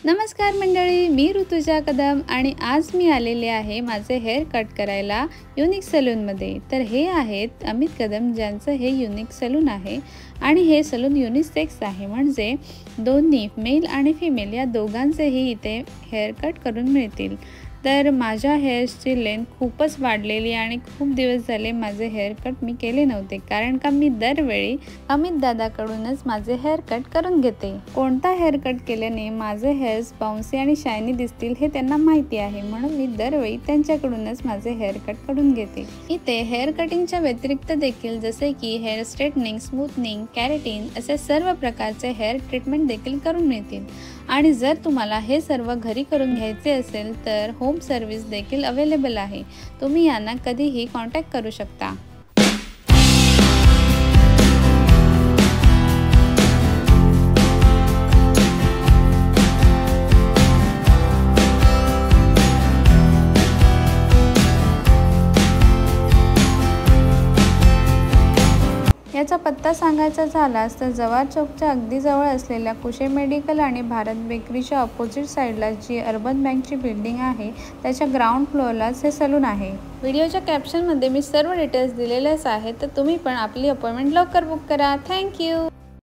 नमस्कार मंडळी, मी ऋतुजा कदम आणि आज मी आलेले आहे माझे हेअर कट करायला युनिक सलूनमध्ये। तर हे आहेत अमित कदम, ज्यांचं हे युनिक सलून आहे आणि हे सलून युनिसेक्स आहे, म्हणजे दोन्ही मेल आणि फिमेल या दोघांचेही इथे हेअर कट करून मिळतील। तर माझ्या हेअर्सची लेंथ खूपच वाढलेली आणि खूप दिवस झाले माझे हेअर कट मी केले नव्हते, कारण का मी दरवेळी अमित दादाकडूनच माझे हेअर कट करून घेते। कोणता हेअर कट केल्याने माझे हेअर्स बाउन्सी आणि शायनी दिसतील हे त्यांना माहिती आहे, म्हणून मी दरवेळी त्यांच्याकडूनच माझे हेअर कट करून घेते। इथे हेअर कटिंगच्या व्यतिरिक्त देखील जसे की हेअर स्ट्रेटनिंग, स्मूथनिंग, कॅरेटिन असे सर्व प्रकारचे हेअर ट्रीटमेंट देखील करून मिळतील। आणि जर तुम्हाला हे सर्व घरी करून घ्यायचे असेल तर होम सर्व्हिस देखील अवेलेबल आहे, तुम्ही यांना कधीही कॉन्टॅक्ट करू शकता। याचा पत्ता सांगायचा झालास तर जवाहर चौकच्या अगदी जवळ असलेल्या कुशे मेडिकल आणि भारत बेकरीच्या अपोजिट साईडला जी अर्बन बँकची बिल्डिंग आहे त्याच्या ग्राउंड फ्लोअरलाच हे सलून आहे। व्हिडिओच्या कॅप्शनमध्ये मी सर्व डिटेल्स दिलेलेच आहेत, तर तुम्ही पण आपली अपॉइंटमेंट लवकर बुक करा। थँक्यू।